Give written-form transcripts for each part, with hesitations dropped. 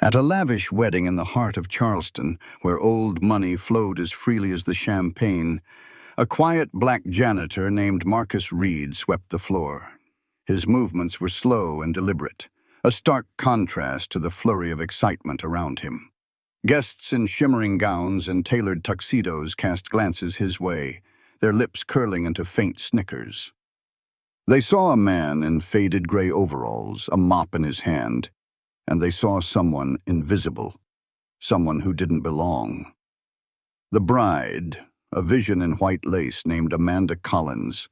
At a lavish wedding in the heart of Charleston, where old money flowed as freely as the champagne, a quiet black janitor named Marcus Reed swept the floor. His movements were slow and deliberate, a stark contrast to the flurry of excitement around him. Guests in shimmering gowns and tailored tuxedos cast glances his way, their lips curling into faint snickers. They saw a man in faded gray overalls, a mop in his hand, and they saw someone invisible, someone who didn't belong. The bride, a vision in white lace named Amanda Collins,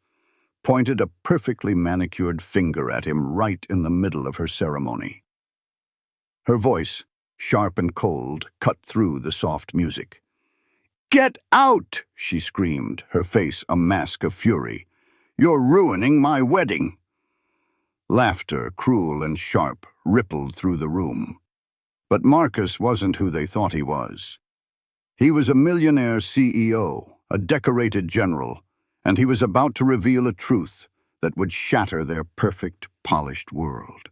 pointed a perfectly manicured finger at him right in the middle of her ceremony. Her voice, sharp and cold, cut through the soft music. "Get out!" she screamed, her face a mask of fury. "You're ruining my wedding!" Laughter, cruel and sharp, rippled through the room. But Marcus wasn't who they thought he was. He was a millionaire CEO, a decorated general, and he was about to reveal a truth that would shatter their perfect, polished world.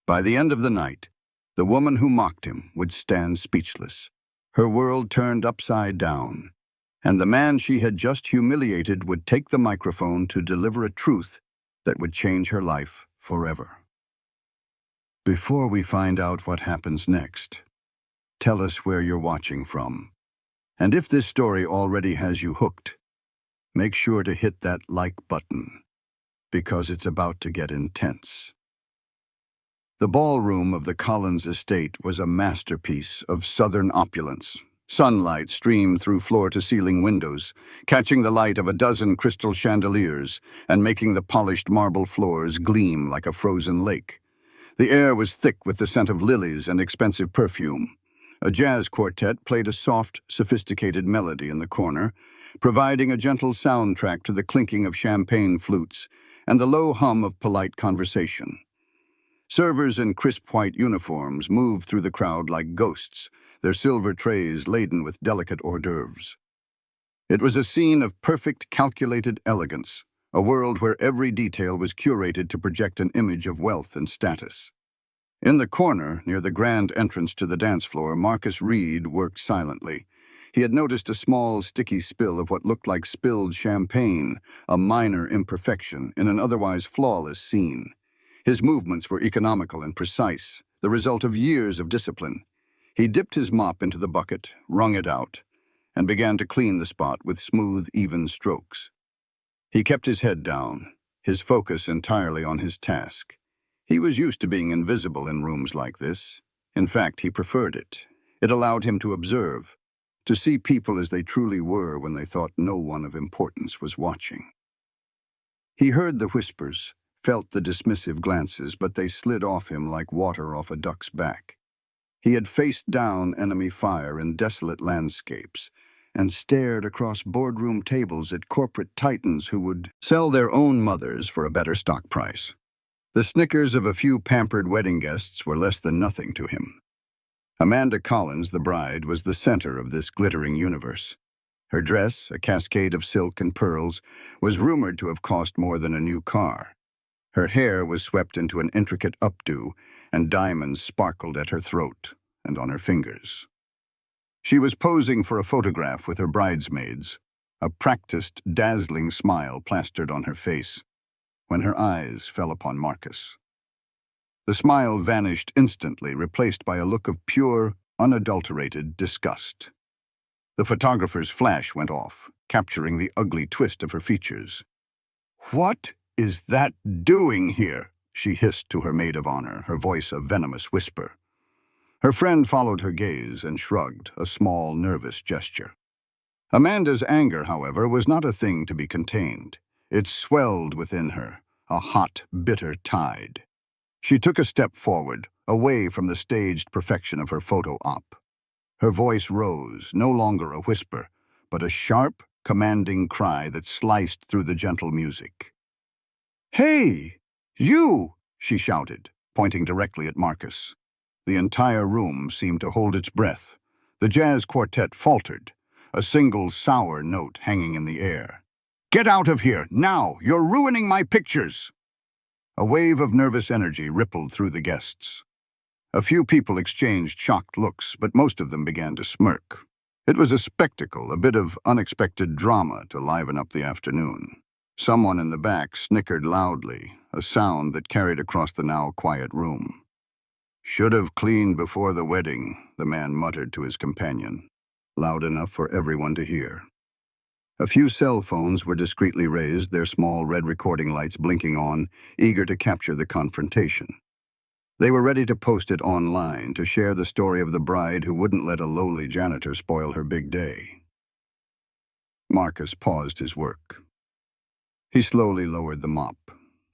By the end of the night, the woman who mocked him would stand speechless, her world turned upside down, and the man she had just humiliated would take the microphone to deliver a truth that would change her life forever. Before we find out what happens next, tell us where you're watching from. And if this story already has you hooked, make sure to hit that like button, because it's about to get intense. The ballroom of the Collins estate was a masterpiece of southern opulence. Sunlight streamed through floor-to-ceiling windows, catching the light of a dozen crystal chandeliers and making the polished marble floors gleam like a frozen lake. The air was thick with the scent of lilies and expensive perfume. A jazz quartet played a soft, sophisticated melody in the corner, providing a gentle soundtrack to the clinking of champagne flutes and the low hum of polite conversation. Servers in crisp white uniforms moved through the crowd like ghosts, their silver trays laden with delicate hors d'oeuvres. It was a scene of perfect, calculated elegance, a world where every detail was curated to project an image of wealth and status. In the corner, near the grand entrance to the dance floor, Marcus Reed worked silently. He had noticed a small, sticky spill of what looked like spilled champagne, a minor imperfection in an otherwise flawless scene. His movements were economical and precise, the result of years of discipline. He dipped his mop into the bucket, wrung it out, and began to clean the spot with smooth, even strokes. He kept his head down, his focus entirely on his task. He was used to being invisible in rooms like this. In fact, he preferred it. It allowed him to observe, to see people as they truly were when they thought no one of importance was watching. He heard the whispers, felt the dismissive glances, but they slid off him like water off a duck's back. He had faced down enemy fire in desolate landscapes and stared across boardroom tables at corporate titans who would sell their own mothers for a better stock price. The snickers of a few pampered wedding guests were less than nothing to him. Amanda Collins, the bride, was the center of this glittering universe. Her dress, a cascade of silk and pearls, was rumored to have cost more than a new car. Her hair was swept into an intricate updo, and diamonds sparkled at her throat and on her fingers. She was posing for a photograph with her bridesmaids, a practiced, dazzling smile plastered on her face, when her eyes fell upon Marcus. The smile vanished instantly, replaced by a look of pure, unadulterated disgust. The photographer's flash went off, capturing the ugly twist of her features. "What is that doing here?" she hissed to her maid of honor, her voice a venomous whisper. Her friend followed her gaze and shrugged, a small, nervous gesture. Amanda's anger, however, was not a thing to be contained. It swelled within her, a hot, bitter tide. She took a step forward, away from the staged perfection of her photo op. Her voice rose, no longer a whisper, but a sharp, commanding cry that sliced through the gentle music. "Hey, you!" she shouted, pointing directly at Marcus. The entire room seemed to hold its breath. The jazz quartet faltered, a single sour note hanging in the air. "Get out of here, now! You're ruining my pictures!" A wave of nervous energy rippled through the guests. A few people exchanged shocked looks, but most of them began to smirk. It was a spectacle, a bit of unexpected drama to liven up the afternoon. Someone in the back snickered loudly, a sound that carried across the now quiet room. "Should have cleaned before the wedding," the man muttered to his companion, loud enough for everyone to hear. A few cell phones were discreetly raised, their small red recording lights blinking on, eager to capture the confrontation. They were ready to post it online, to share the story of the bride who wouldn't let a lowly janitor spoil her big day. Marcus paused his work. He slowly lowered the mop,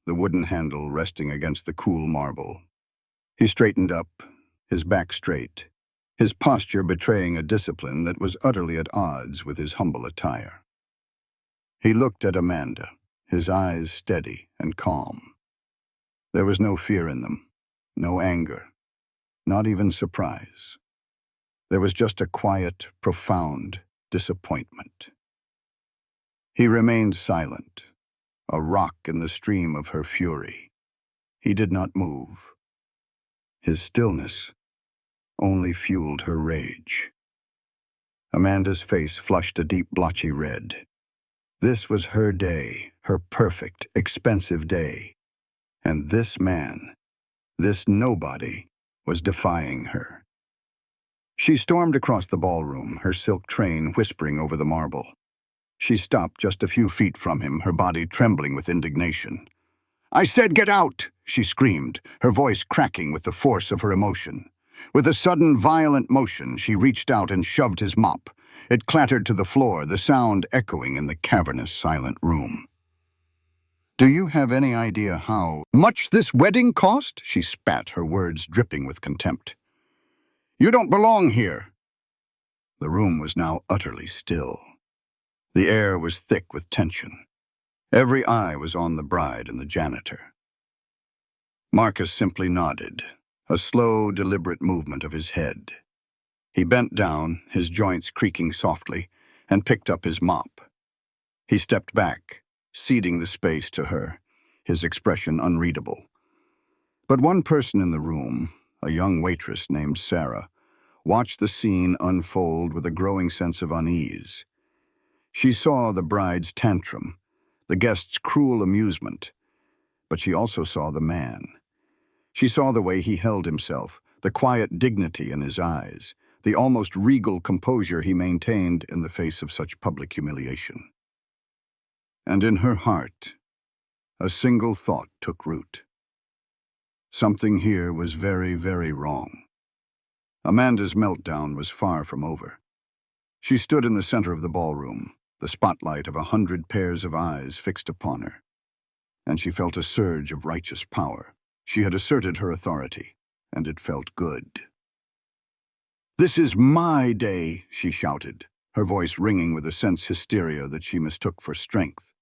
the wooden handle resting against the cool marble. He straightened up, his back straight, his posture betraying a discipline that was utterly at odds with his humble attire. He looked at Amanda, his eyes steady and calm. There was no fear in them, no anger, not even surprise. There was just a quiet, profound disappointment. He remained silent, a rock in the stream of her fury. He did not move. His stillness only fueled her rage. Amanda's face flushed a deep blotchy red. This was her day, her perfect, expensive day. And this man, this nobody, was defying her. She stormed across the ballroom, her silk train whispering over the marble. She stopped just a few feet from him, her body trembling with indignation. "I said get out!" she screamed, her voice cracking with the force of her emotion. With a sudden, violent motion, she reached out and shoved his mop. It clattered to the floor, the sound echoing in the cavernous, silent room. "Do you have any idea how much this wedding cost?" she spat, her words dripping with contempt. "You don't belong here." The room was now utterly still. The air was thick with tension. Every eye was on the bride and the janitor. Marcus simply nodded, a slow, deliberate movement of his head. He bent down, his joints creaking softly, and picked up his mop. He stepped back, ceding the space to her, his expression unreadable. But one person in the room, a young waitress named Sarah, watched the scene unfold with a growing sense of unease. She saw the bride's tantrum, the guests' cruel amusement, but she also saw the man. She saw the way he held himself, the quiet dignity in his eyes, the almost regal composure he maintained in the face of such public humiliation. And in her heart, a single thought took root. Something here was very, very wrong. Amanda's meltdown was far from over. She stood in the center of the ballroom, the spotlight of 100 pairs of eyes fixed upon her. And she felt a surge of righteous power. She had asserted her authority, and it felt good. "This is my day," she shouted, her voice ringing with a sense hysteria that she mistook for strength.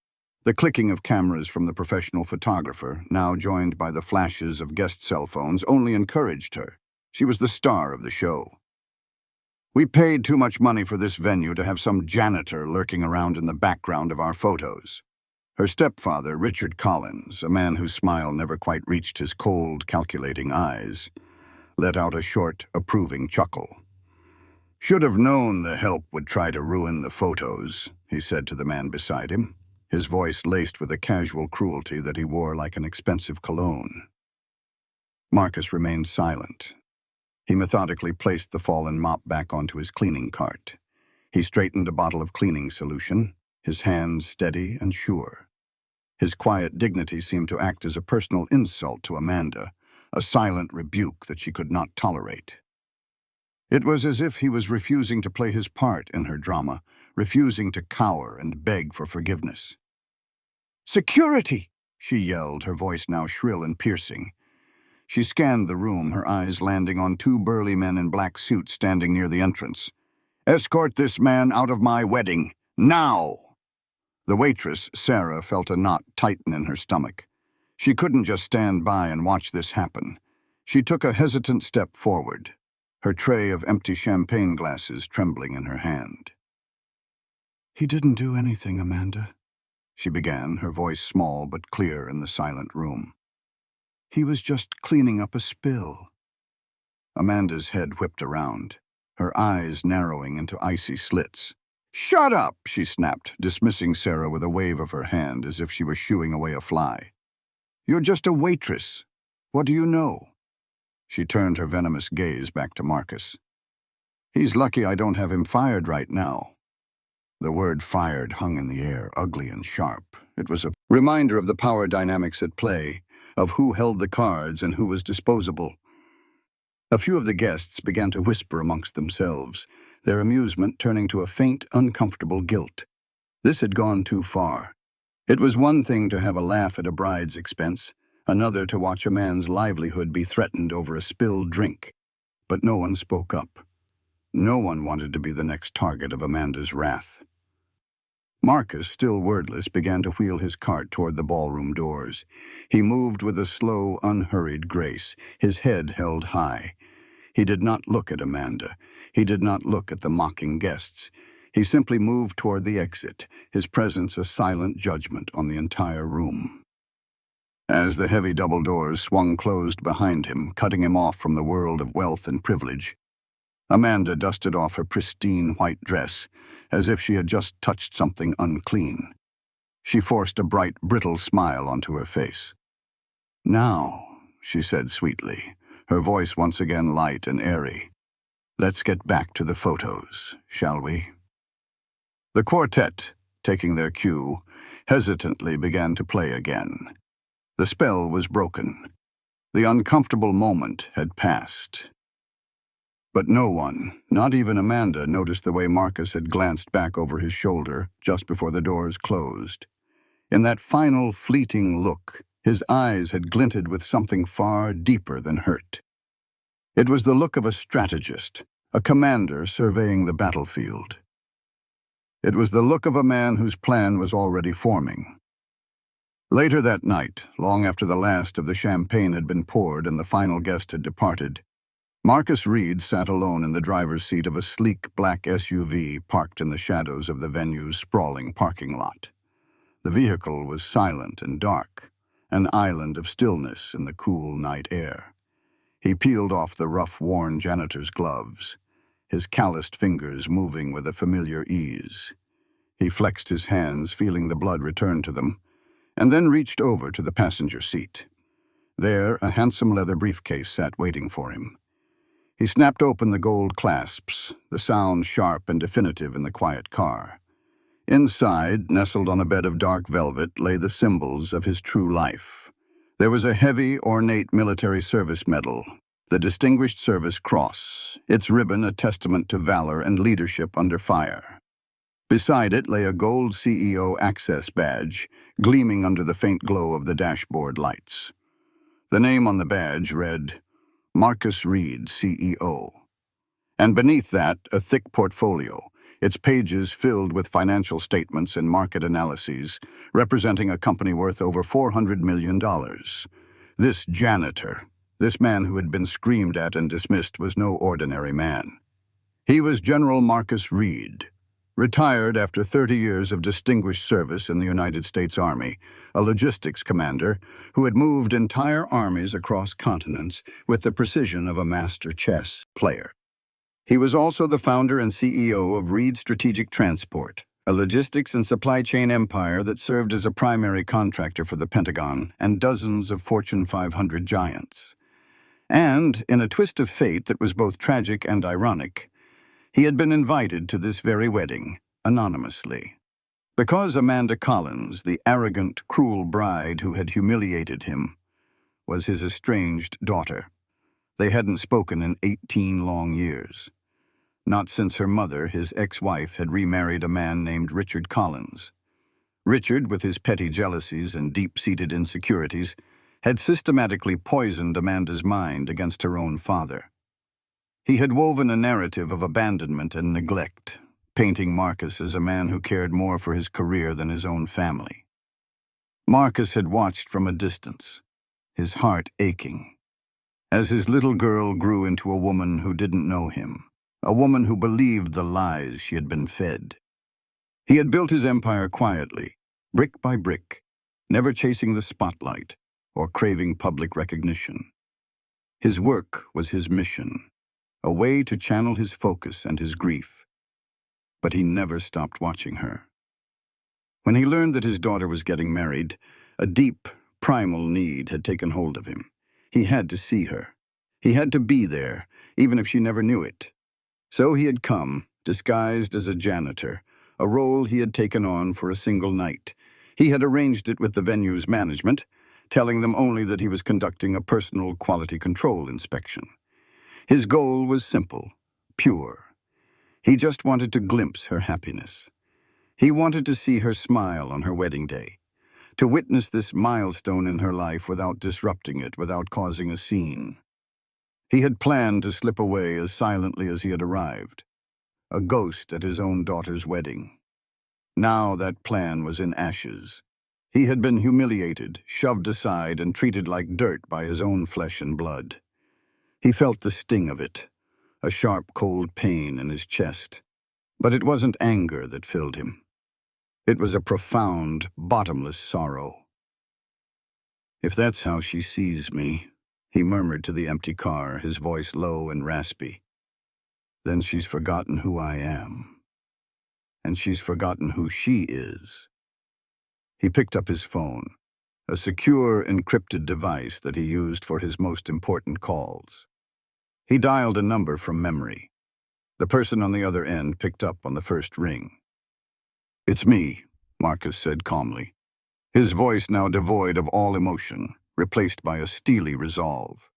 The clicking of cameras from the professional photographer, now joined by the flashes of guest cell phones, only encouraged her. She was the star of the show. "We paid too much money for this venue to have some janitor lurking around in the background of our photos." Her stepfather, Richard Collins, a man whose smile never quite reached his cold, calculating eyes, let out a short, approving chuckle. "Should have known the help would try to ruin the photos," he said to the man beside him, his voice laced with a casual cruelty that he wore like an expensive cologne. Marcus remained silent. He methodically placed the fallen mop back onto his cleaning cart. He straightened a bottle of cleaning solution, his hands steady and sure. His quiet dignity seemed to act as a personal insult to Amanda, a silent rebuke that she could not tolerate. It was as if he was refusing to play his part in her drama, refusing to cower and beg for forgiveness. "Security!" she yelled, her voice now shrill and piercing. She scanned the room, her eyes landing on two burly men in black suits standing near the entrance. "Escort this man out of my wedding, now!" The waitress, Sarah, felt a knot tighten in her stomach. She couldn't just stand by and watch this happen. She took a hesitant step forward, her tray of empty champagne glasses trembling in her hand. "He didn't do anything, Amanda," she began, her voice small but clear in the silent room. "He was just cleaning up a spill." Amanda's head whipped around, her eyes narrowing into icy slits. "Shut up!" she snapped, dismissing Sarah with a wave of her hand as if she were shooing away a fly. "You're just a waitress. What do you know?" She turned her venomous gaze back to Marcus. "He's lucky I don't have him fired right now." The word fired hung in the air, ugly and sharp. It was a reminder of the power dynamics at play, of who held the cards and who was disposable. A few of the guests began to whisper amongst themselves, their amusement turning to a faint, uncomfortable guilt. This had gone too far. It was one thing to have a laugh at a bride's expense, another to watch a man's livelihood be threatened over a spilled drink. But no one spoke up. No one wanted to be the next target of Amanda's wrath. Marcus, still wordless, began to wheel his cart toward the ballroom doors. He moved with a slow, unhurried grace, his head held high. He did not look at Amanda. He did not look at the mocking guests. He simply moved toward the exit, his presence a silent judgment on the entire room. As the heavy double doors swung closed behind him, cutting him off from the world of wealth and privilege, Amanda dusted off her pristine white dress, as if she had just touched something unclean. She forced a bright, brittle smile onto her face. "Now," she said sweetly, her voice once again light and airy, "let's get back to the photos, shall we?" The quartet, taking their cue, hesitantly began to play again. The spell was broken. The uncomfortable moment had passed. But no one, not even Amanda, noticed the way Marcus had glanced back over his shoulder just before the doors closed. In that final, fleeting look, his eyes had glinted with something far deeper than hurt. It was the look of a strategist, a commander surveying the battlefield. It was the look of a man whose plan was already forming. Later that night, long after the last of the champagne had been poured and the final guest had departed, Marcus Reed sat alone in the driver's seat of a sleek black SUV parked in the shadows of the venue's sprawling parking lot. The vehicle was silent and dark, an island of stillness in the cool night air. He peeled off the rough, worn janitor's gloves, his calloused fingers moving with a familiar ease. He flexed his hands, feeling the blood return to them, and then reached over to the passenger seat. There, a handsome leather briefcase sat waiting for him. He snapped open the gold clasps, the sound sharp and definitive in the quiet car. Inside, nestled on a bed of dark velvet, lay the symbols of his true life. There was a heavy, ornate military service medal, the Distinguished Service Cross, its ribbon a testament to valor and leadership under fire. Beside it lay a gold CEO access badge, gleaming under the faint glow of the dashboard lights. The name on the badge read, Marcus Reed, CEO. And beneath that, a thick portfolio, its pages filled with financial statements and market analyses, representing a company worth over $400 million. This janitor, this man who had been screamed at and dismissed, was no ordinary man. He was General Marcus Reed, retired after 30 years of distinguished service in the United States Army, a logistics commander who had moved entire armies across continents with the precision of a master chess player. He was also the founder and CEO of Reed Strategic Transport, a logistics and supply chain empire that served as a primary contractor for the Pentagon and dozens of Fortune 500 giants. And, in a twist of fate that was both tragic and ironic, he had been invited to this very wedding, anonymously. Because Amanda Collins, the arrogant, cruel bride who had humiliated him, was his estranged daughter. They hadn't spoken in 18 long years. Not since her mother, his ex-wife, had remarried a man named Richard Collins. Richard, with his petty jealousies and deep-seated insecurities, had systematically poisoned Amanda's mind against her own father. He had woven a narrative of abandonment and neglect, painting Marcus as a man who cared more for his career than his own family. Marcus had watched from a distance, his heart aching, as his little girl grew into a woman who didn't know him, a woman who believed the lies she had been fed. He had built his empire quietly, brick by brick, never chasing the spotlight or craving public recognition. His work was his mission, a way to channel his focus and his grief. But he never stopped watching her. When he learned that his daughter was getting married, a deep, primal need had taken hold of him. He had to see her. He had to be there, even if she never knew it. So he had come, disguised as a janitor, a role he had taken on for a single night. He had arranged it with the venue's management, telling them only that he was conducting a personal quality control inspection. His goal was simple, pure. He just wanted to glimpse her happiness. He wanted to see her smile on her wedding day, to witness this milestone in her life without disrupting it, without causing a scene. He had planned to slip away as silently as he had arrived, a ghost at his own daughter's wedding. Now that plan was in ashes. He had been humiliated, shoved aside, and treated like dirt by his own flesh and blood. He felt the sting of it, a sharp, cold pain in his chest. But it wasn't anger that filled him. It was a profound, bottomless sorrow. "If that's how she sees me," he murmured to the empty car, his voice low and raspy, "then she's forgotten who I am. And she's forgotten who she is." He picked up his phone, a secure, encrypted device that he used for his most important calls. He dialed a number from memory. The person on the other end picked up on the first ring. "It's me," Marcus said calmly, his voice now devoid of all emotion, replaced by a steely resolve.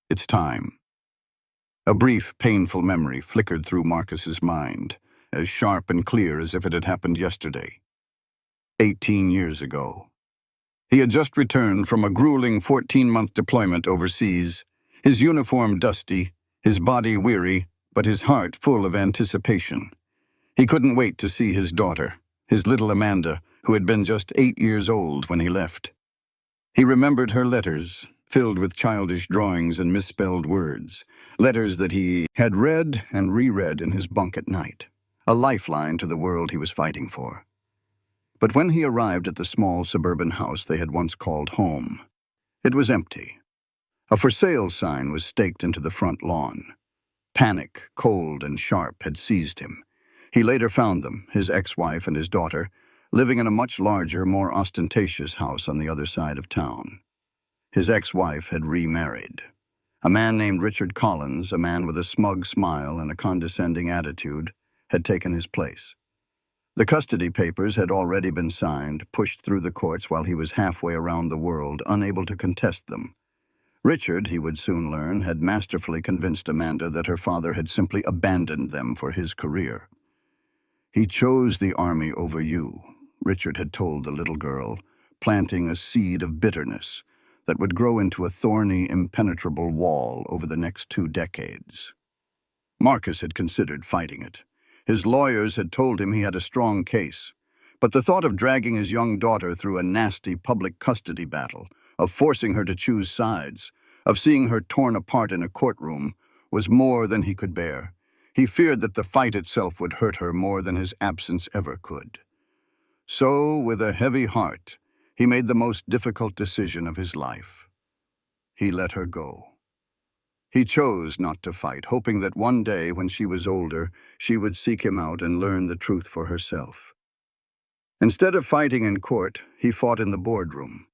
"It's time." A brief, painful memory flickered through Marcus's mind, as sharp and clear as if it had happened yesterday. 18 years ago. He had just returned from a grueling 14-month deployment overseas, his uniform dusty, his body weary, but his heart full of anticipation. He couldn't wait to see his daughter, his little Amanda, who had been just 8 years old when he left. He remembered her letters, filled with childish drawings and misspelled words, letters that he had read and reread in his bunk at night, a lifeline to the world he was fighting for. But when he arrived at the small suburban house they had once called home, it was empty. A for sale sign was staked into the front lawn. Panic, cold and sharp, had seized him. He later found them, his ex-wife and his daughter, living in a much larger, more ostentatious house on the other side of town. His ex-wife had remarried. A man named Richard Collins, a man with a smug smile and a condescending attitude, had taken his place. The custody papers had already been signed, pushed through the courts while he was halfway around the world, unable to contest them. Richard, he would soon learn, had masterfully convinced Amanda that her father had simply abandoned them for his career. "He chose the army over you," Richard had told the little girl, planting a seed of bitterness that would grow into a thorny, impenetrable wall over the next 2 decades. Marcus had considered fighting it. His lawyers had told him he had a strong case, but the thought of dragging his young daughter through a nasty public custody battle, of forcing her to choose sides, of seeing her torn apart in a courtroom, was more than he could bear. He feared that the fight itself would hurt her more than his absence ever could. So, with a heavy heart, he made the most difficult decision of his life. He let her go. He chose not to fight, hoping that one day, when she was older, she would seek him out and learn the truth for herself. Instead of fighting in court, he fought in the boardroom.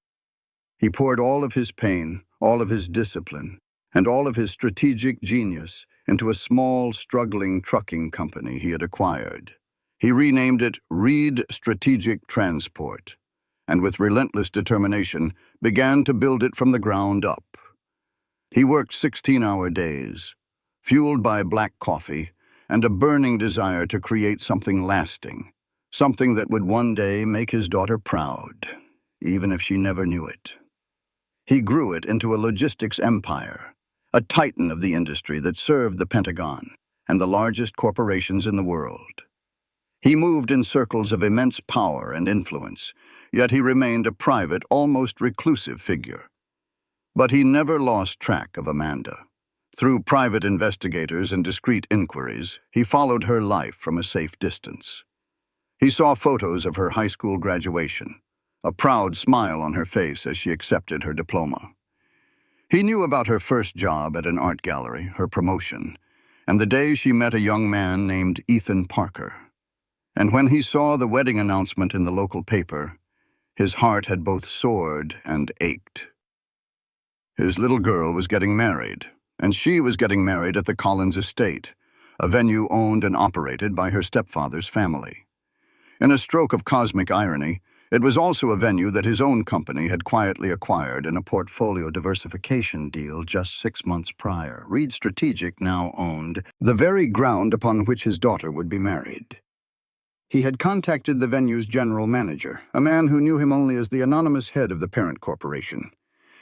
He poured all of his pain, all of his discipline, and all of his strategic genius into a small, struggling trucking company he had acquired. He renamed it Reed Strategic Transport, and with relentless determination began to build it from the ground up. He worked 16-hour days, fueled by black coffee and a burning desire to create something lasting, something that would one day make his daughter proud, even if she never knew it. He grew it into a logistics empire, a titan of the industry that served the Pentagon and the largest corporations in the world. He moved in circles of immense power and influence, yet he remained a private, almost reclusive figure. But he never lost track of Amanda. Through private investigators and discreet inquiries, he followed her life from a safe distance. He saw photos of her high school graduation, a proud smile on her face as she accepted her diploma. He knew about her first job at an art gallery, her promotion, and the day she met a young man named Ethan Parker. And when he saw the wedding announcement in the local paper, his heart had both soared and ached. His little girl was getting married, and she was getting married at the Collins estate, a venue owned and operated by her stepfather's family. In a stroke of cosmic irony, it was also a venue that his own company had quietly acquired in a portfolio diversification deal just 6 months prior. Reed Strategic now owned the very ground upon which his daughter would be married. He had contacted the venue's general manager, a man who knew him only as the anonymous head of the parent corporation.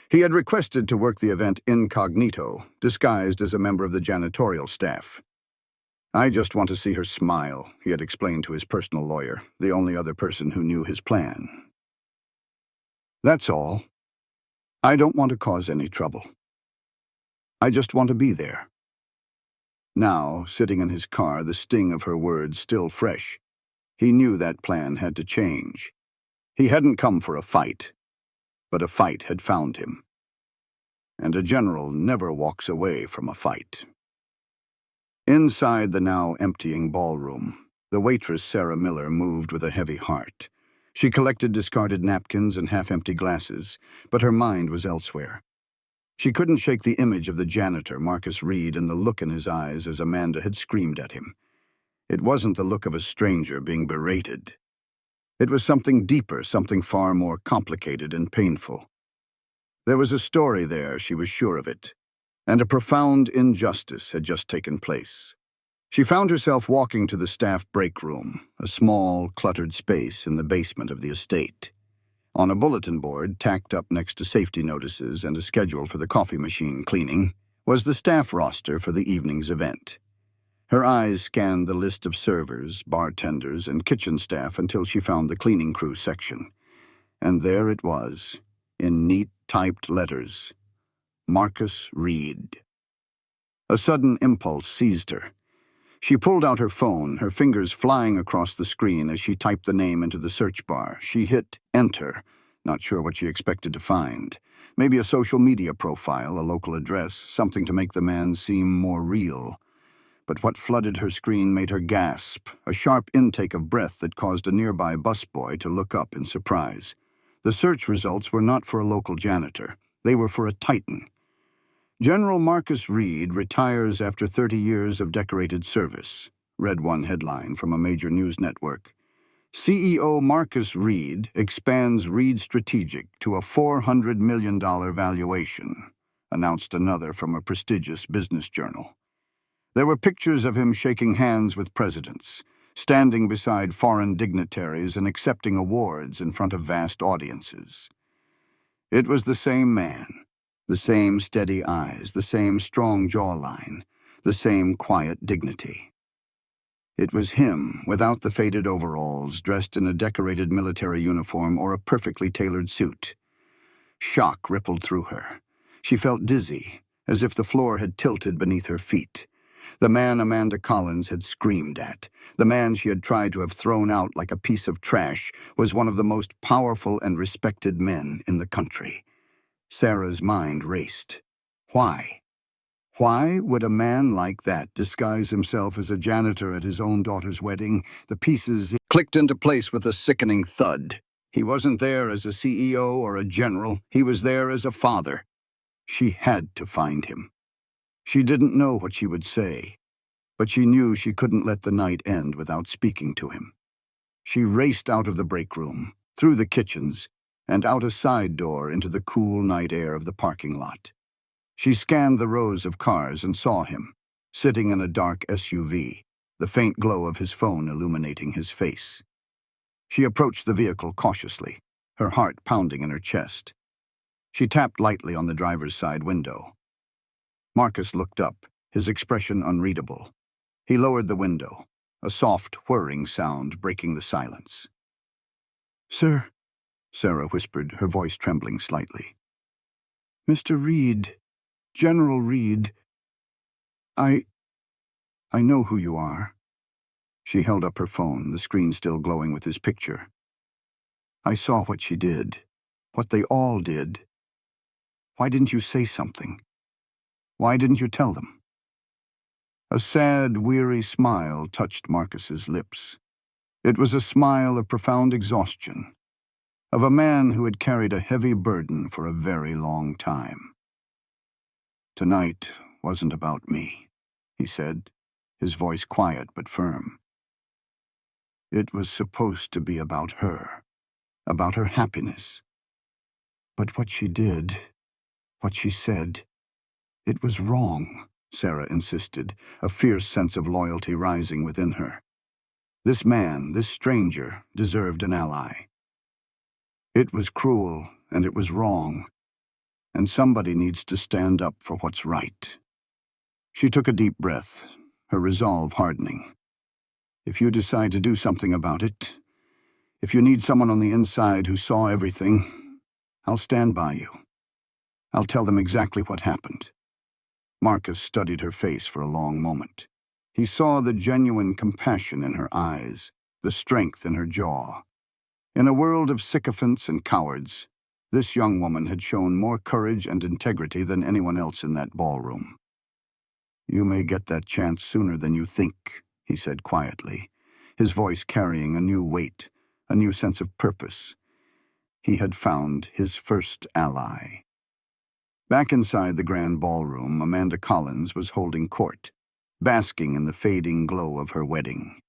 He had requested to work the event incognito, disguised as a member of the janitorial staff. "I just want to see her smile," he had explained to his personal lawyer, the only other person who knew his plan. "That's all. I don't want to cause any trouble. I just want to be there." Now, sitting in his car, the sting of her words still fresh, he knew that plan had to change. He hadn't come for a fight, but a fight had found him. And a general never walks away from a fight. Inside the now emptying ballroom, the waitress Sarah Miller moved with a heavy heart. She collected discarded napkins and half-empty glasses, but her mind was elsewhere. She couldn't shake the image of the janitor, Marcus Reed, and the look in his eyes as Amanda had screamed at him. It wasn't the look of a stranger being berated. It was something deeper, something far more complicated and painful. There was a story there, she was sure of it, and a profound injustice had just taken place. She found herself walking to the staff break room, a small, cluttered space in the basement of the estate. On a bulletin board, tacked up next to safety notices and a schedule for the coffee machine cleaning, was the staff roster for the evening's event. Her eyes scanned the list of servers, bartenders, and kitchen staff until she found the cleaning crew section. And there it was, in neat typed letters: Marcus Reed. A sudden impulse seized her. She pulled out her phone, her fingers flying across the screen as she typed the name into the search bar. She hit enter, not sure what she expected to find. Maybe a social media profile, a local address, something to make the man seem more real. But what flooded her screen made her gasp, a sharp intake of breath that caused a nearby busboy to look up in surprise. The search results were not for a local janitor. They were for a titan. General Marcus Reed retires after 30 years of decorated service, read one headline from a major news network. CEO Marcus Reed expands Reed Strategic to a $400 million valuation, announced another from a prestigious business journal. There were pictures of him shaking hands with presidents, standing beside foreign dignitaries and accepting awards in front of vast audiences. It was the same man, the same steady eyes, the same strong jawline, the same quiet dignity. It was him, without the faded overalls, dressed in a decorated military uniform or a perfectly tailored suit. Shock rippled through her. She felt dizzy, as if the floor had tilted beneath her feet. The man Amanda Collins had screamed at, the man she had tried to have thrown out like a piece of trash, was one of the most powerful and respected men in the country. Sarah's mind raced. Why? Why would a man like that disguise himself as a janitor at his own daughter's wedding? The pieces clicked into place with a sickening thud. He wasn't there as a CEO or a general. He was there as a father. She had to find him. She didn't know what she would say, but she knew she couldn't let the night end without speaking to him. She raced out of the break room, through the kitchens, and out a side door into the cool night air of the parking lot. She scanned the rows of cars and saw him, sitting in a dark SUV, the faint glow of his phone illuminating his face. She approached the vehicle cautiously, her heart pounding in her chest. She tapped lightly on the driver's side window. Marcus looked up, his expression unreadable. He lowered the window, a soft whirring sound breaking the silence. "Sir," Sarah whispered, her voice trembling slightly. "Mr. Reed, General Reed, I know who you are." She held up her phone, the screen still glowing with his picture. "I saw what she did, what they all did. Why didn't you say something? Why didn't you tell them? A sad, weary smile touched Marcus's lips. It was a smile of profound exhaustion, of a man who had carried a heavy burden for a very long time. "Tonight wasn't about me," he said, his voice quiet but firm. "It was supposed to be about her happiness. But what she did, what she said, it was wrong," Sarah insisted, a fierce sense of loyalty rising within her. This man, this stranger, deserved an ally. It was cruel, and it was wrong, and somebody needs to stand up for what's right. She took a deep breath, her resolve hardening. "If you decide to do something about it, if you need someone on the inside who saw everything, I'll stand by you. I'll tell them exactly what happened." Marcus studied her face for a long moment. He saw the genuine compassion in her eyes, the strength in her jaw. In a world of sycophants and cowards, this young woman had shown more courage and integrity than anyone else in that ballroom. "You may get that chance sooner than you think," he said quietly, his voice carrying a new weight, a new sense of purpose. He had found his first ally. Back inside the grand ballroom, Amanda Collins was holding court, basking in the fading glow of her wedding.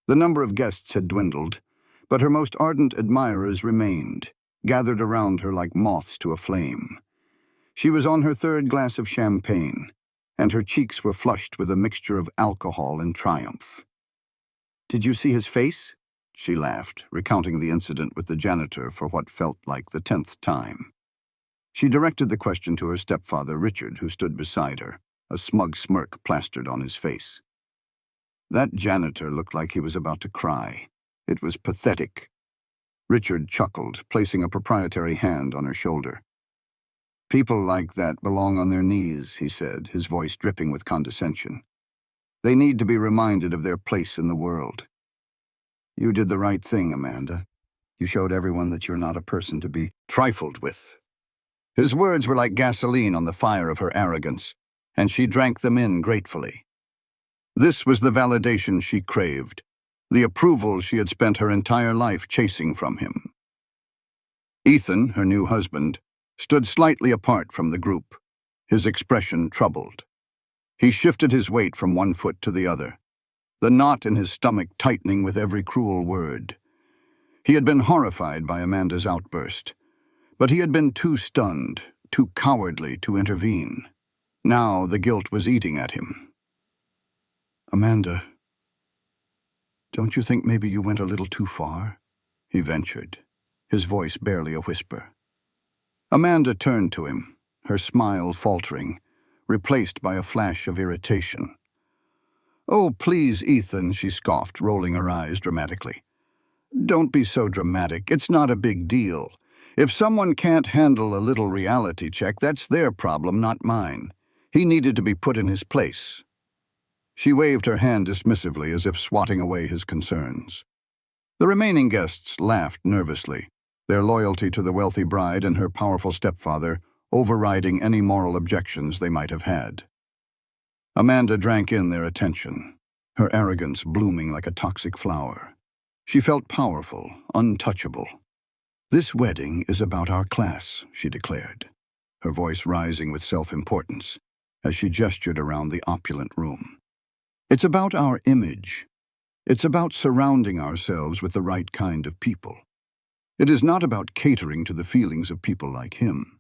The number of guests had dwindled, but her most ardent admirers remained, gathered around her like moths to a flame. She was on her third glass of champagne, and her cheeks were flushed with a mixture of alcohol and triumph. "Did you see his face?" she laughed, recounting the incident with the janitor for what felt like the 10th time. She directed the question to her stepfather, Richard, who stood beside her, a smug smirk plastered on his face. That janitor looked like he was about to cry. It was pathetic. Richard chuckled, placing a proprietary hand on her shoulder. "People like that belong on their knees," he said, his voice dripping with condescension. "They need to be reminded of their place in the world. You did the right thing, Amanda. You showed everyone that you're not a person to be trifled with." His words were like gasoline on the fire of her arrogance, and she drank them in gratefully. This was the validation she craved, the approval she had spent her entire life chasing from him. Ethan, her new husband, stood slightly apart from the group, his expression troubled. He shifted his weight from one foot to the other, the knot in his stomach tightening with every cruel word. He had been horrified by Amanda's outburst, but he had been too stunned, too cowardly to intervene. Now the guilt was eating at him. "Amanda, don't you think maybe you went a little too far?" he ventured, his voice barely a whisper. Amanda turned to him, her smile faltering, replaced by a flash of irritation. "Oh, please, Ethan," she scoffed, rolling her eyes dramatically. "Don't be so dramatic. It's not a big deal. If someone can't handle a little reality check, that's their problem, not mine. He needed to be put in his place." She waved her hand dismissively as if swatting away his concerns. The remaining guests laughed nervously, their loyalty to the wealthy bride and her powerful stepfather overriding any moral objections they might have had. Amanda drank in their attention, her arrogance blooming like a toxic flower. She felt powerful, untouchable. "This wedding is about our class," she declared, her voice rising with self-importance as she gestured around the opulent room. "It's about our image. It's about surrounding ourselves with the right kind of people. It is not about catering to the feelings of people like him."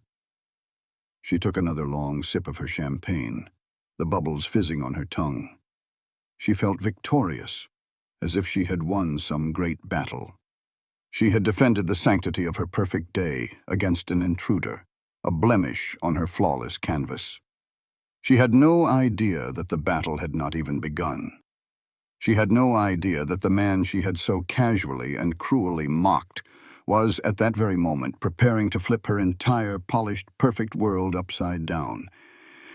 She took another long sip of her champagne, the bubbles fizzing on her tongue. She felt victorious, as if she had won some great battle. She had defended the sanctity of her perfect day against an intruder, a blemish on her flawless canvas. She had no idea that the battle had not even begun. She had no idea that the man she had so casually and cruelly mocked was, at that very moment, preparing to flip her entire polished, perfect world upside down.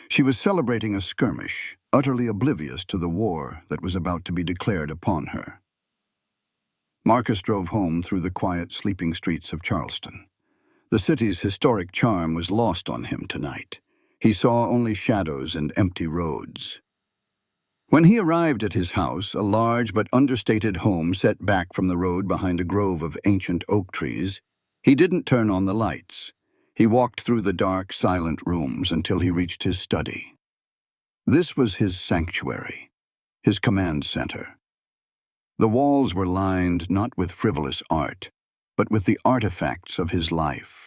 She was celebrating a skirmish, utterly oblivious to the war that was about to be declared upon her. Marcus drove home through the quiet, sleeping streets of Charleston. The city's historic charm was lost on him tonight. He saw only shadows and empty roads. When he arrived at his house, a large but understated home set back from the road behind a grove of ancient oak trees, he didn't turn on the lights. He walked through the dark, silent rooms until he reached his study. This was his sanctuary, his command center. The walls were lined not with frivolous art, but with the artifacts of his life.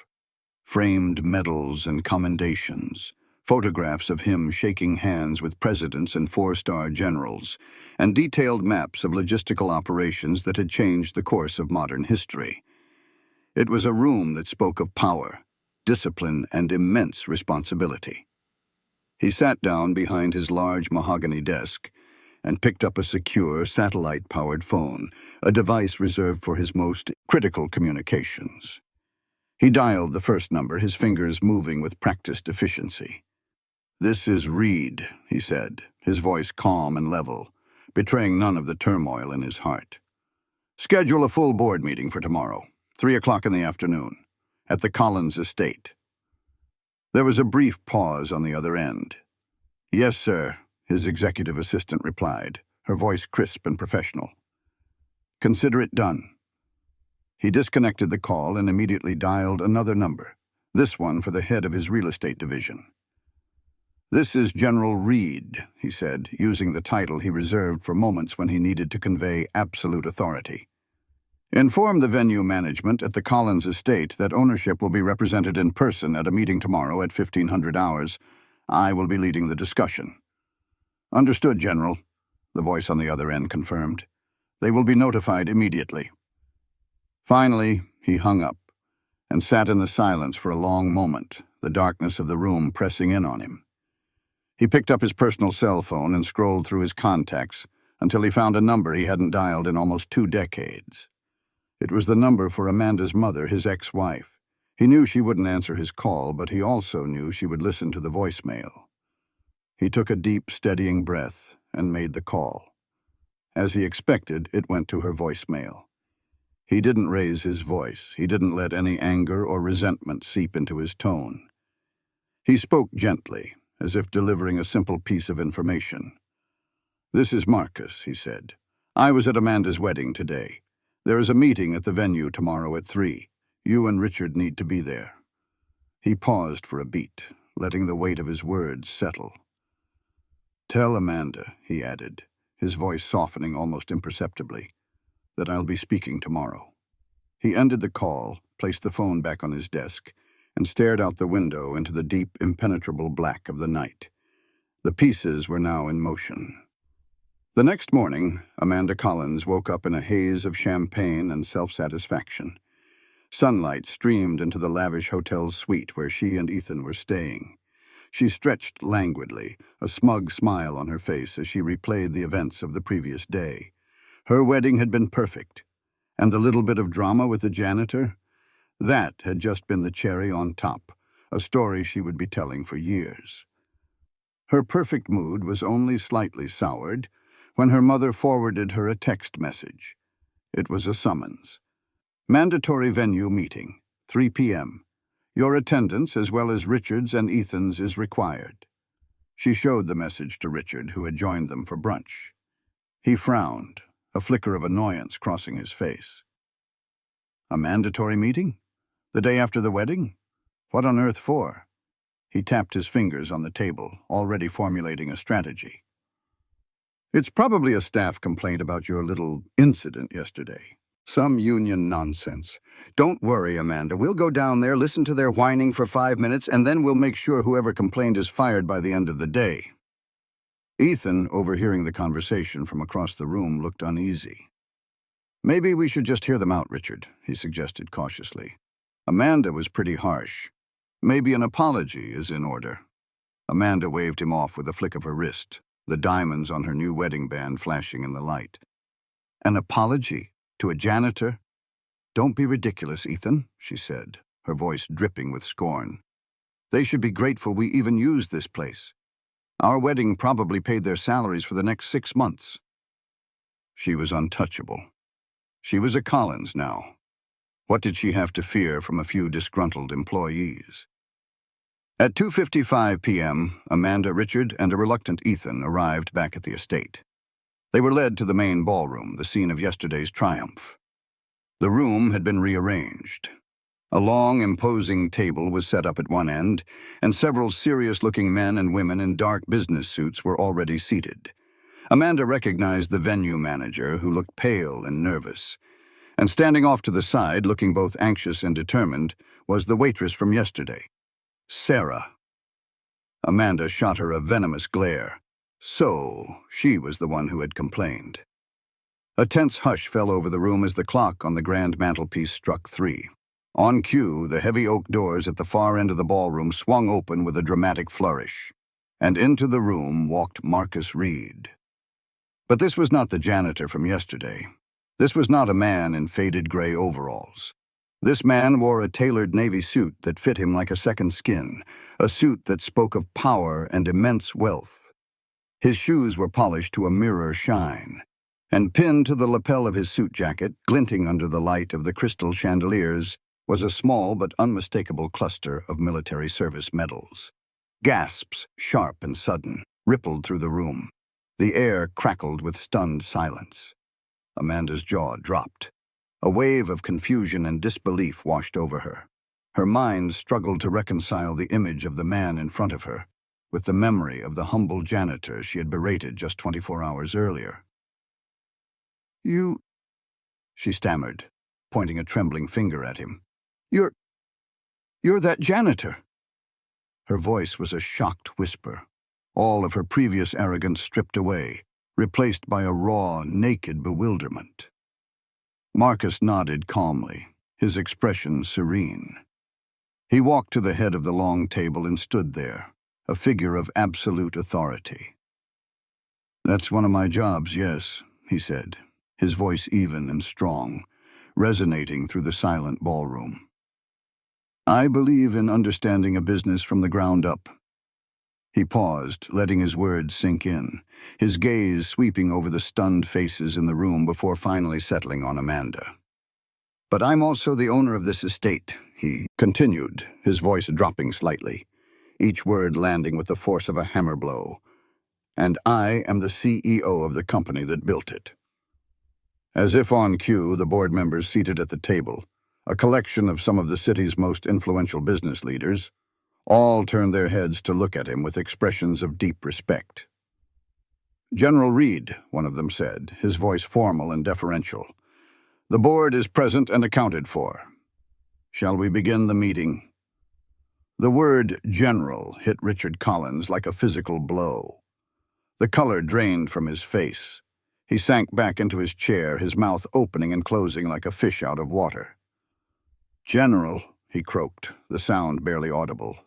Framed medals and commendations, photographs of him shaking hands with presidents and four-star generals, and detailed maps of logistical operations that had changed the course of modern history. It was a room that spoke of power, discipline, and immense responsibility. He sat down behind his large mahogany desk and picked up a secure, satellite-powered phone, a device reserved for his most critical communications. He dialed the first number, his fingers moving with practiced efficiency. "This is Reed," he said, his voice calm and level, betraying none of the turmoil in his heart. "Schedule a full board meeting for tomorrow, 3 o'clock in the afternoon, at the Collins estate." There was a brief pause on the other end. "Yes, sir," his executive assistant replied, her voice crisp and professional. "Consider it done." He disconnected the call and immediately dialed another number, this one for the head of his real estate division. "This is General Reed," he said, using the title he reserved for moments when he needed to convey absolute authority. "Inform the venue management at the Collins estate that ownership will be represented in person at a meeting tomorrow at 1500 hours. I will be leading the discussion." "Understood, General," the voice on the other end confirmed. "They will be notified immediately." Finally, he hung up and sat in the silence for a long moment, the darkness of the room pressing in on him. He picked up his personal cell phone and scrolled through his contacts until he found a number he hadn't dialed in almost 2 decades. It was the number for Amanda's mother, his ex-wife. He knew she wouldn't answer his call, but he also knew she would listen to the voicemail. He took a deep, steadying breath and made the call. As he expected, it went to her voicemail. He didn't raise his voice. He didn't let any anger or resentment seep into his tone. He spoke gently, as if delivering a simple piece of information. "This is Marcus," he said. "I was at Amanda's wedding today. There is a meeting at the venue tomorrow at 3. You and Richard need to be there." He paused for a beat, letting the weight of his words settle. "Tell Amanda," he added, his voice softening almost imperceptibly, "that I'll be speaking tomorrow." He ended the call, placed the phone back on his desk, and stared out the window into the deep, impenetrable black of the night. The pieces were now in motion. The next morning, Amanda Collins woke up in a haze of champagne and self-satisfaction. Sunlight streamed into the lavish hotel's suite where she and Ethan were staying. She stretched languidly, a smug smile on her face as she replayed the events of the previous day. Her wedding had been perfect, and the little bit of drama with the janitor? That had just been the cherry on top, a story she would be telling for years. Her perfect mood was only slightly soured when her mother forwarded her a text message. It was a summons. "Mandatory venue meeting, 3 p.m. Your attendance, as well as Richard's and Ethan's, is required." She showed the message to Richard, who had joined them for brunch. He frowned, a flicker of annoyance crossing his face. "A mandatory meeting? The day after the wedding? What on earth for?" He tapped his fingers on the table, already formulating a strategy. "It's probably a staff complaint about your little incident yesterday. Some union nonsense. Don't worry, Amanda. We'll go down there, listen to their whining for 5 minutes, and then we'll make sure whoever complained is fired by the end of the day." Ethan, overhearing the conversation from across the room, looked uneasy. "Maybe we should just hear them out, Richard," he suggested cautiously. "Amanda was pretty harsh. Maybe an apology is in order." Amanda waved him off with a flick of her wrist, the diamonds on her new wedding band flashing in the light. "An apology? To a janitor?" "Don't be ridiculous, Ethan," she said, her voice dripping with scorn. "They should be grateful we even used this place. Our wedding probably paid their salaries for the next 6 months." She was untouchable. She was a Collins now. What did she have to fear from a few disgruntled employees? At 2:55 p.m., Amanda, Richard, and a reluctant Ethan arrived back at the estate. They were led to the main ballroom, the scene of yesterday's triumph. The room had been rearranged. A long, imposing table was set up at one end, and several serious-looking men and women in dark business suits were already seated. Amanda recognized the venue manager, who looked pale and nervous. And standing off to the side, looking both anxious and determined, was the waitress from yesterday, Sarah. Amanda shot her a venomous glare. So, she was the one who had complained. A tense hush fell over the room as the clock on the grand mantelpiece struck 3. On cue, the heavy oak doors at the far end of the ballroom swung open with a dramatic flourish, and into the room walked Marcus Reed. But this was not the janitor from yesterday. This was not a man in faded gray overalls. This man wore a tailored navy suit that fit him like a second skin, a suit that spoke of power and immense wealth. His shoes were polished to a mirror shine, and pinned to the lapel of his suit jacket, glinting under the light of the crystal chandeliers, was a small but unmistakable cluster of military service medals. Gasps, sharp and sudden, rippled through the room. The air crackled with stunned silence. Amanda's jaw dropped. A wave of confusion and disbelief washed over her. Her mind struggled to reconcile the image of the man in front of her with the memory of the humble janitor she had berated just 24 hours earlier. "You," she stammered, pointing a trembling finger at him. You're that janitor." Her voice was a shocked whisper, all of her previous arrogance stripped away, replaced by a raw, naked bewilderment. Marcus nodded calmly, his expression serene. He walked to the head of the long table and stood there, a figure of absolute authority. "That's one of my jobs, yes," he said, his voice even and strong, resonating through the silent ballroom. "I believe in understanding a business from the ground up." He paused, letting his words sink in, his gaze sweeping over the stunned faces in the room before finally settling on Amanda. "But I'm also the owner of this estate," he continued, his voice dropping slightly, each word landing with the force of a hammer blow. "And I am the CEO of the company that built it." As if on cue, the board members seated at the table, a collection of some of the city's most influential business leaders, all turned their heads to look at him with expressions of deep respect. "General Reed," one of them said, his voice formal and deferential, "the board is present and accounted for. Shall we begin the meeting?" The word "general" hit Richard Collins like a physical blow. The color drained from his face. He sank back into his chair, his mouth opening and closing like a fish out of water. "General," he croaked, the sound barely audible.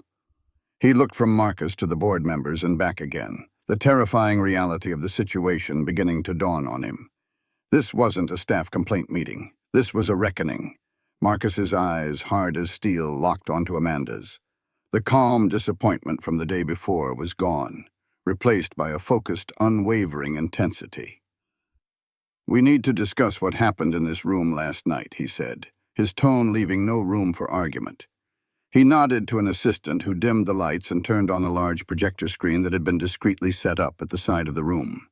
He looked from Marcus to the board members and back again, the terrifying reality of the situation beginning to dawn on him. This wasn't a staff complaint meeting. This was a reckoning. Marcus's eyes, hard as steel, locked onto Amanda's. The calm disappointment from the day before was gone, replaced by a focused, unwavering intensity. "We need to discuss what happened in this room last night," he said, his tone leaving no room for argument. He nodded to an assistant who dimmed the lights and turned on a large projector screen that had been discreetly set up at the side of the room.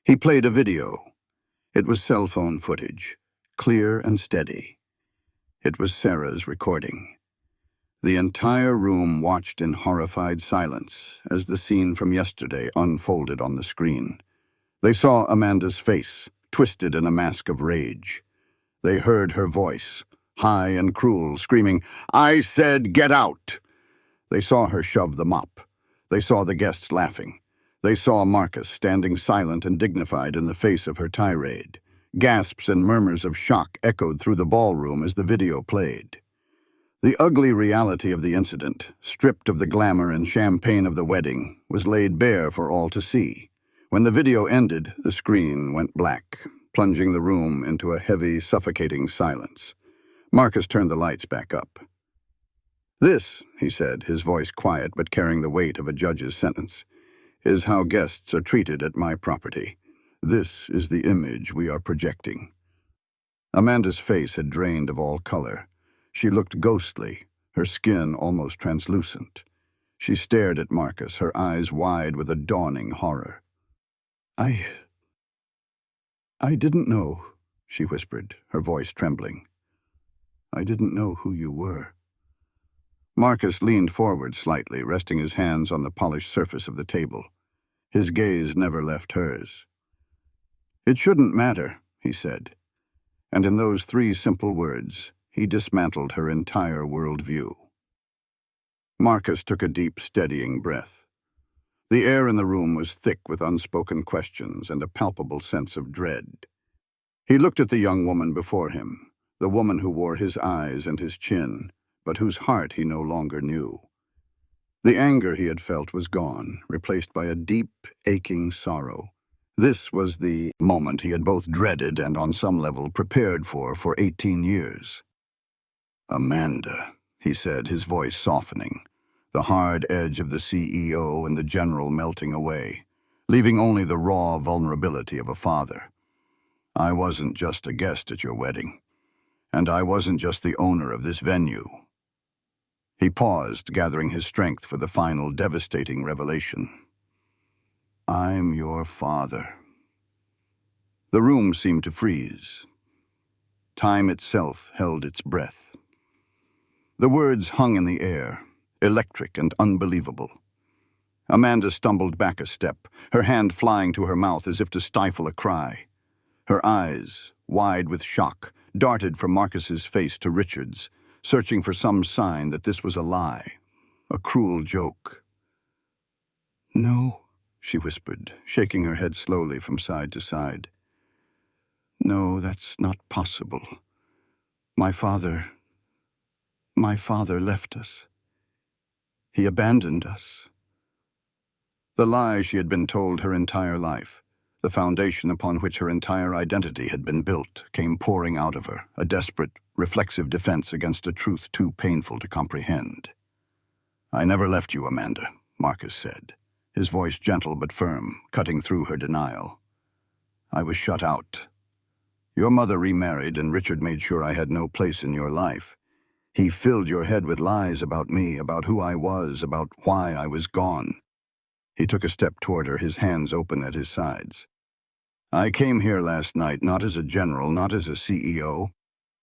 He played a video. It was cell phone footage, clear and steady. It was Sarah's recording. The entire room watched in horrified silence as the scene from yesterday unfolded on the screen. They saw Amanda's face, twisted in a mask of rage. They heard her voice, high and cruel, screaming, "I said get out!" They saw her shove the mop. They saw the guests laughing. They saw Marcus standing silent and dignified in the face of her tirade. Gasps and murmurs of shock echoed through the ballroom as the video played. The ugly reality of the incident, stripped of the glamour and champagne of the wedding, was laid bare for all to see. When the video ended, the screen went black, plunging the room into a heavy, suffocating silence. Marcus turned the lights back up. "This," he said, his voice quiet but carrying the weight of a judge's sentence, "is how guests are treated at my property. This is the image we are projecting." Amanda's face had drained of all color. She looked ghostly, her skin almost translucent. She stared at Marcus, her eyes wide with a dawning horror. I didn't know," she whispered, her voice trembling. "I didn't know who you were." Marcus leaned forward slightly, resting his hands on the polished surface of the table. His gaze never left hers. "It shouldn't matter," he said. And in those 3 simple words, he dismantled her entire worldview. Marcus took a deep, steadying breath. The air in the room was thick with unspoken questions and a palpable sense of dread. He looked at the young woman before him, the woman who wore his eyes and his chin, but whose heart he no longer knew. The anger he had felt was gone, replaced by a deep, aching sorrow. This was the moment he had both dreaded and on some level prepared for 18 years. "Amanda," he said, his voice softening, the hard edge of the CEO and the general melting away, leaving only the raw vulnerability of a father. "I wasn't just a guest at your wedding, and I wasn't just the owner of this venue." He paused, gathering his strength for the final devastating revelation. "I'm your father." The room seemed to freeze. Time itself held its breath. The words hung in the air, electric and unbelievable. Amanda stumbled back a step, her hand flying to her mouth as if to stifle a cry. Her eyes, wide with shock, darted from Marcus's face to Richard's, searching for some sign that this was a lie, a cruel joke. "No," she whispered, shaking her head slowly from side to side. "No, that's not possible. My father left us. He abandoned us." The lie she had been told her entire life, the foundation upon which her entire identity had been built, came pouring out of her, a desperate, reflexive defense against a truth too painful to comprehend. "I never left you, Amanda," Marcus said, his voice gentle but firm, cutting through her denial. "I was shut out. Your mother remarried, and Richard made sure I had no place in your life. He filled your head with lies about me, about who I was, about why I was gone." He took a step toward her, his hands open at his sides. "I came here last night not as a general, not as a CEO.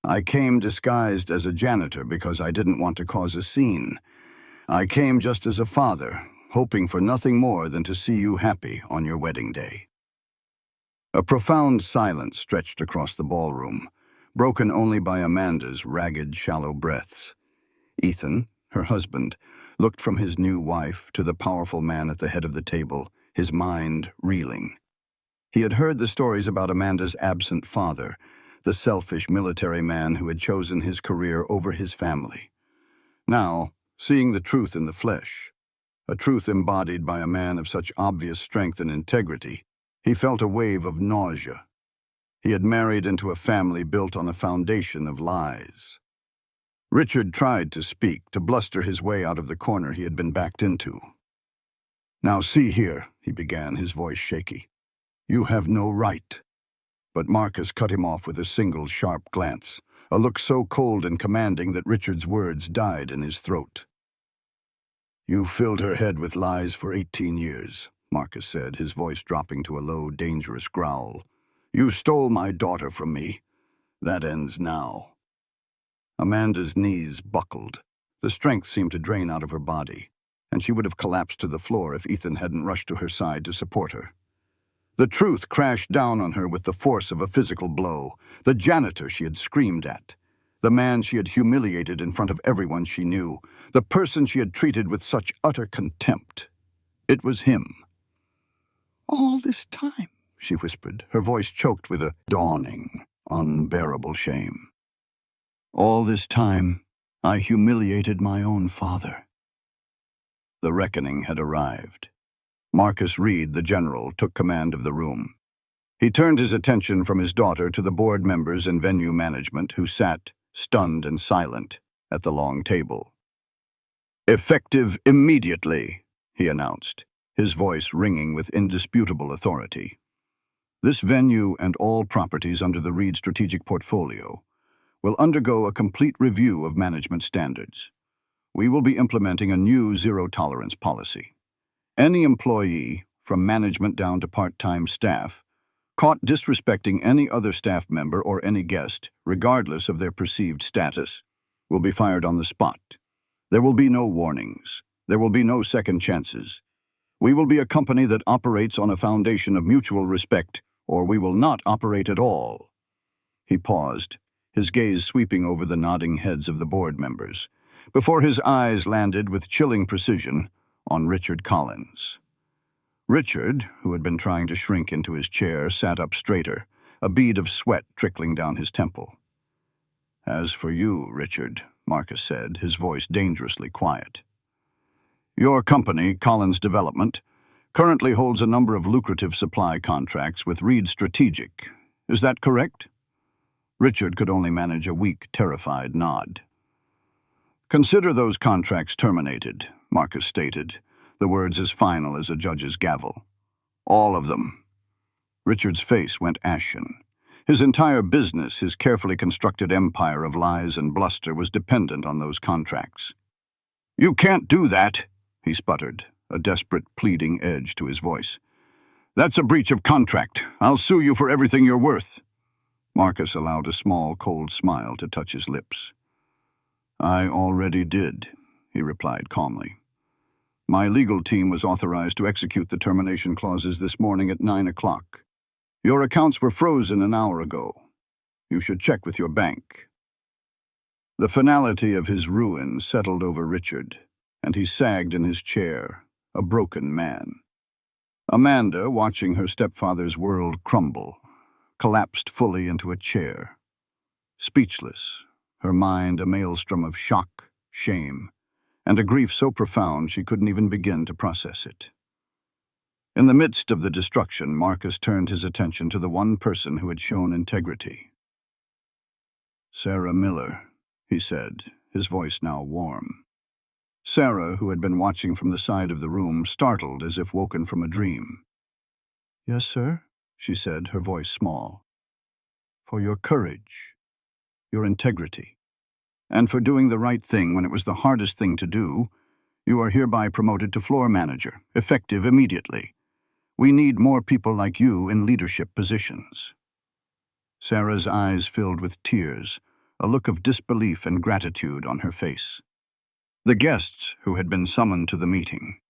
I came disguised as a janitor because I didn't want to cause a scene. I came just as a father, hoping for nothing more than to see you happy on your wedding day." A profound silence stretched across the ballroom, broken only by Amanda's ragged, shallow breaths. Ethan, her husband, looked from his new wife to the powerful man at the head of the table, his mind reeling. He had heard the stories about Amanda's absent father, the selfish military man who had chosen his career over his family. Now, seeing the truth in the flesh, a truth embodied by a man of such obvious strength and integrity, he felt a wave of nausea. He had married into a family built on a foundation of lies. Richard tried to speak, to bluster his way out of the corner he had been backed into. "Now see here," he began, his voice shaky. "You have no right." But Marcus cut him off with a single sharp glance, a look so cold and commanding that Richard's words died in his throat. "You filled her head with lies for 18 years, Marcus said, his voice dropping to a low, dangerous growl. "You stole my daughter from me. That ends now." Amanda's knees buckled. The strength seemed to drain out of her body, and she would have collapsed to the floor if Ethan hadn't rushed to her side to support her. The truth crashed down on her with the force of a physical blow. The janitor she had screamed at, the man she had humiliated in front of everyone she knew, the person she had treated with such utter contempt. It was him. "All this time," she whispered, her voice choked with a dawning, unbearable shame. "All this time, I humiliated my own father." The reckoning had arrived. Marcus Reed, the general, took command of the room. He turned his attention from his daughter to the board members and venue management who sat, stunned and silent, at the long table. "Effective immediately," he announced, his voice ringing with indisputable authority. This venue and all properties under the Reed strategic portfolio will undergo a complete review of management standards. We will be implementing a new zero-tolerance policy. Any employee, from management down to part-time staff, caught disrespecting any other staff member or any guest, regardless of their perceived status, will be fired on the spot. There will be no warnings. There will be no second chances. We will be a company that operates on a foundation of mutual respect, or we will not operate at all. He paused, his gaze sweeping over the nodding heads of the board members, before his eyes landed with chilling precision on Richard Collins. Richard, who had been trying to shrink into his chair, sat up straighter, a bead of sweat trickling down his temple. "As for you, Richard," Marcus said, his voice dangerously quiet. "Your company, Collins Development, currently holds a number of lucrative supply contracts with Reed Strategic. Is that correct?" Richard could only manage a weak, terrified nod. "Consider those contracts terminated," Marcus stated, the words as final as a judge's gavel. "All of them." Richard's face went ashen. His entire business, his carefully constructed empire of lies and bluster, was dependent on those contracts. "You can't do that," he sputtered, a desperate, pleading edge to his voice. "That's a breach of contract. I'll sue you for everything you're worth." Marcus allowed a small, cold smile to touch his lips. "I already did," he replied calmly. "My legal team was authorized to execute the termination clauses this morning at 9 o'clock. Your accounts were frozen an hour ago. You should check with your bank." The finality of his ruin settled over Richard, and he sagged in his chair, a broken man. Amanda, watching her stepfather's world crumble, collapsed fully into a chair. Speechless, her mind a maelstrom of shock, shame, and a grief so profound she couldn't even begin to process it. In the midst of the destruction, Marcus turned his attention to the one person who had shown integrity. "Sarah Miller," he said, his voice now warm. Sarah, who had been watching from the side of the room, startled as if woken from a dream. "Yes, sir," she said, her voice small. "For your courage, your integrity, and for doing the right thing when it was the hardest thing to do, you are hereby promoted to floor manager, effective immediately. We need more people like you in leadership positions." Sarah's eyes filled with tears, a look of disbelief and gratitude on her face. The guests who had been summoned to the meeting,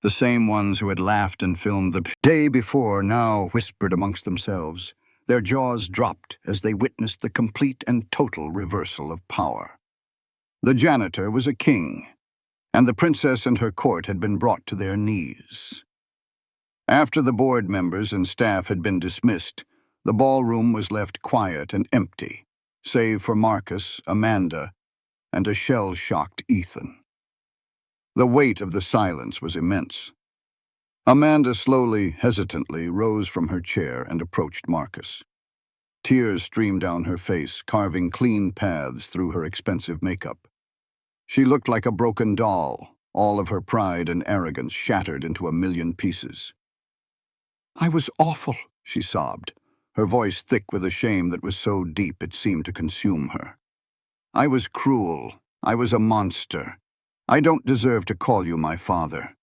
the same ones who had laughed and filmed the day before, now whispered amongst themselves. Their jaws dropped as they witnessed the complete and total reversal of power. The janitor was a king, and the princess and her court had been brought to their knees. After the board members and staff had been dismissed, the ballroom was left quiet and empty, save for Marcus, Amanda, and a shell-shocked Ethan. The weight of the silence was immense. Amanda slowly, hesitantly rose from her chair and approached Marcus. Tears streamed down her face, carving clean paths through her expensive makeup. She looked like a broken doll, all of her pride and arrogance shattered into a million pieces. "I was awful," she sobbed, her voice thick with a shame that was so deep it seemed to consume her. "I was cruel. I was a monster. I don't deserve to call you my father."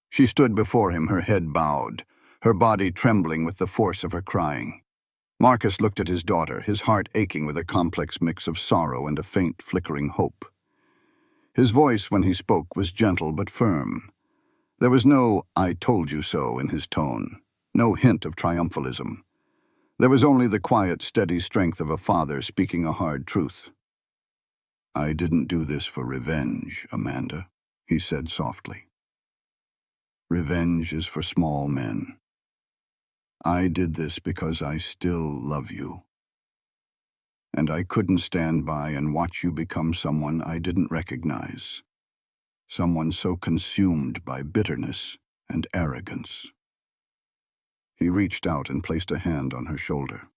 She stood before him, her head bowed, her body trembling with the force of her crying. Marcus looked at his daughter, his heart aching with a complex mix of sorrow and a faint, flickering hope. His voice, when he spoke, was gentle but firm. There was no "I told you so" in his tone, no hint of triumphalism. There was only the quiet, steady strength of a father speaking a hard truth. "I didn't do this for revenge, Amanda," he said softly. "Revenge is for small men. I did this because I still love you. And I couldn't stand by and watch you become someone I didn't recognize. Someone so consumed by bitterness and arrogance." He reached out and placed a hand on her shoulder.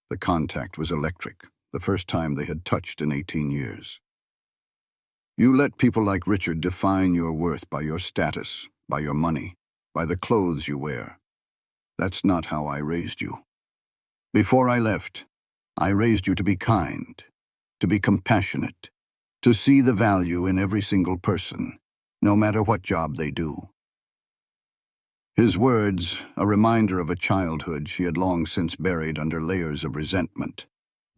The contact was electric, the first time they had touched in 18 years. "You let people like Richard define your worth by your status, by your money, by the clothes you wear. That's not how I raised you. Before I left, I raised you to be kind, to be compassionate, to see the value in every single person, no matter what job they do. His words, a reminder of a childhood she had long since buried under layers of resentment,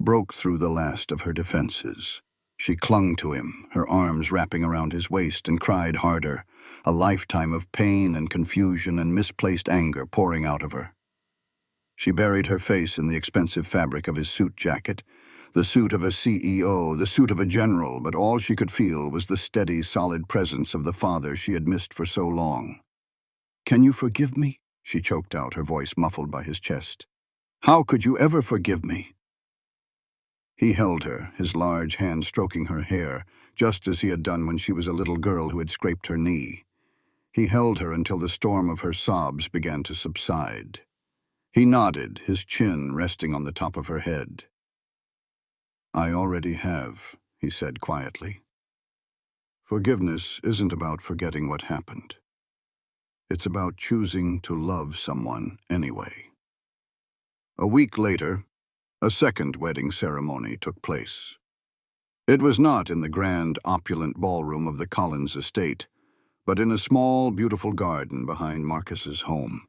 broke through the last of her defenses. She clung to him, her arms wrapping around his waist, and cried harder, a lifetime of pain and confusion and misplaced anger pouring out of her. She buried her face in the expensive fabric of his suit jacket, the suit of a CEO, the suit of a general, but all she could feel was the steady, solid presence of the father she had missed for so long. "Can you forgive me?" she choked out, her voice muffled by his chest. "How could you ever forgive me?" He held her, his large hand stroking her hair, just as he had done when she was a little girl who had scraped her knee. He held her until the storm of her sobs began to subside. He nodded, his chin resting on the top of her head. "I already have," he said quietly. "Forgiveness isn't about forgetting what happened. It's about choosing to love someone anyway." A week later, a second wedding ceremony took place. It was not in the grand, opulent ballroom of the Collins estate, but in a small, beautiful garden behind Marcus's home.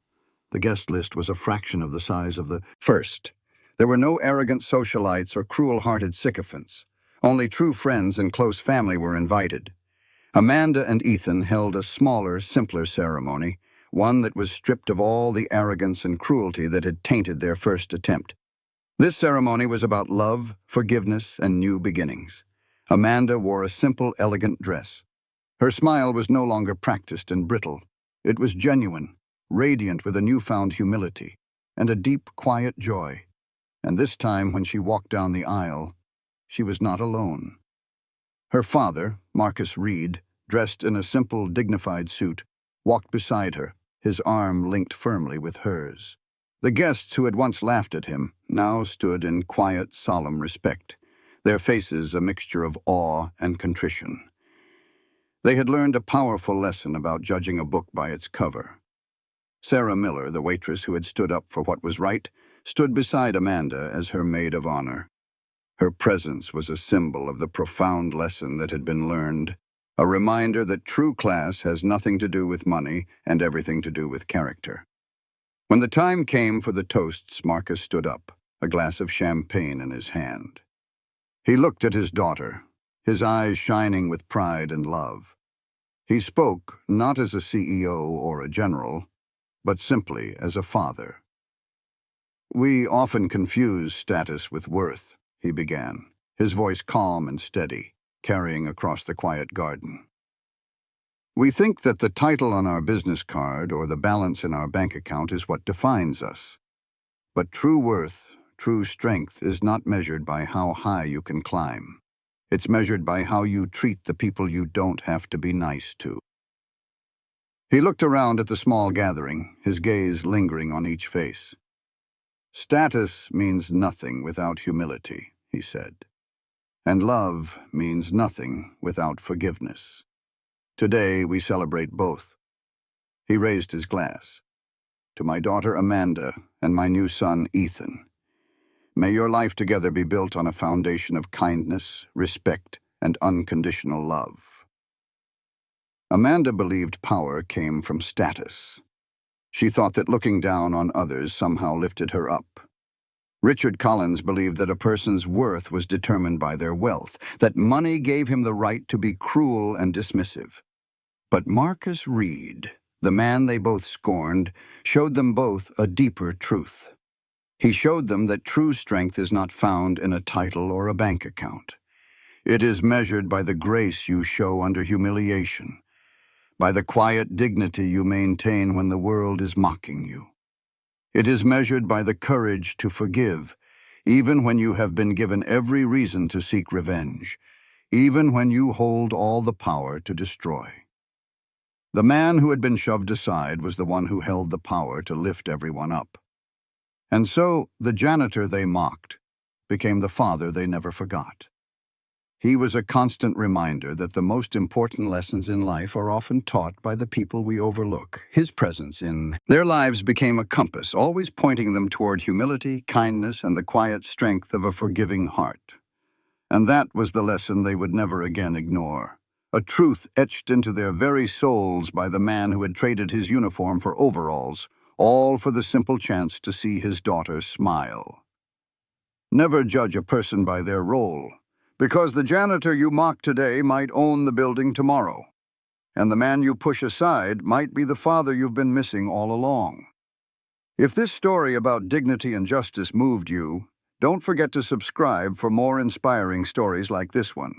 The guest list was a fraction of the size of the first. There were no arrogant socialites or cruel-hearted sycophants. Only true friends and close family were invited. Amanda and Ethan held a smaller, simpler ceremony, one that was stripped of all the arrogance and cruelty that had tainted their first attempt. This ceremony was about love, forgiveness, and new beginnings. Amanda wore a simple, elegant dress. Her smile was no longer practiced and brittle. It was genuine, radiant with a newfound humility, and a deep, quiet joy. And this time, when she walked down the aisle, she was not alone. Her father, Marcus Reed, dressed in a simple, dignified suit, walked beside her, his arm linked firmly with hers. The guests who had once laughed at him now stood in quiet, solemn respect, their faces a mixture of awe and contrition. They had learned a powerful lesson about judging a book by its cover. Sarah Miller, the waitress who had stood up for what was right, stood beside Amanda as her maid of honor. Her presence was a symbol of the profound lesson that had been learned, a reminder that true class has nothing to do with money and everything to do with character. When the time came for the toasts, Marcus stood up, a glass of champagne in his hand. He looked at his daughter, his eyes shining with pride and love. He spoke not as a CEO or a general, but simply as a father. "We often confuse status with worth," he began, his voice calm and steady, carrying across the quiet garden. "We think that the title on our business card or the balance in our bank account is what defines us. But true worth, true strength is not measured by how high you can climb. It's measured by how you treat the people you don't have to be nice to." He looked around at the small gathering, his gaze lingering on each face. "Status means nothing without humility," he said. "And love means nothing without forgiveness. Today we celebrate both." He raised his glass. "To my daughter Amanda and my new son Ethan. May your life together be built on a foundation of kindness, respect, and unconditional love." Amanda believed power came from status. She thought that looking down on others somehow lifted her up. Richard Collins believed that a person's worth was determined by their wealth, that money gave him the right to be cruel and dismissive. But Marcus Reed, the man they both scorned, showed them both a deeper truth. He showed them that true strength is not found in a title or a bank account. It is measured by the grace you show under humiliation, by the quiet dignity you maintain when the world is mocking you. It is measured by the courage to forgive, even when you have been given every reason to seek revenge, even when you hold all the power to destroy. The man who had been shoved aside was the one who held the power to lift everyone up. And so, the janitor they mocked became the father they never forgot. He was a constant reminder that the most important lessons in life are often taught by the people we overlook. His presence in their lives became a compass, always pointing them toward humility, kindness, and the quiet strength of a forgiving heart. And that was the lesson they would never again ignore. A truth etched into their very souls by the man who had traded his uniform for overalls, all for the simple chance to see his daughter smile. Never judge a person by their role, because the janitor you mock today might own the building tomorrow, and the man you push aside might be the father you've been missing all along. If this story about dignity and justice moved you, don't forget to subscribe for more inspiring stories like this one.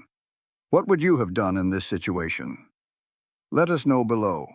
What would you have done in this situation? Let us know below.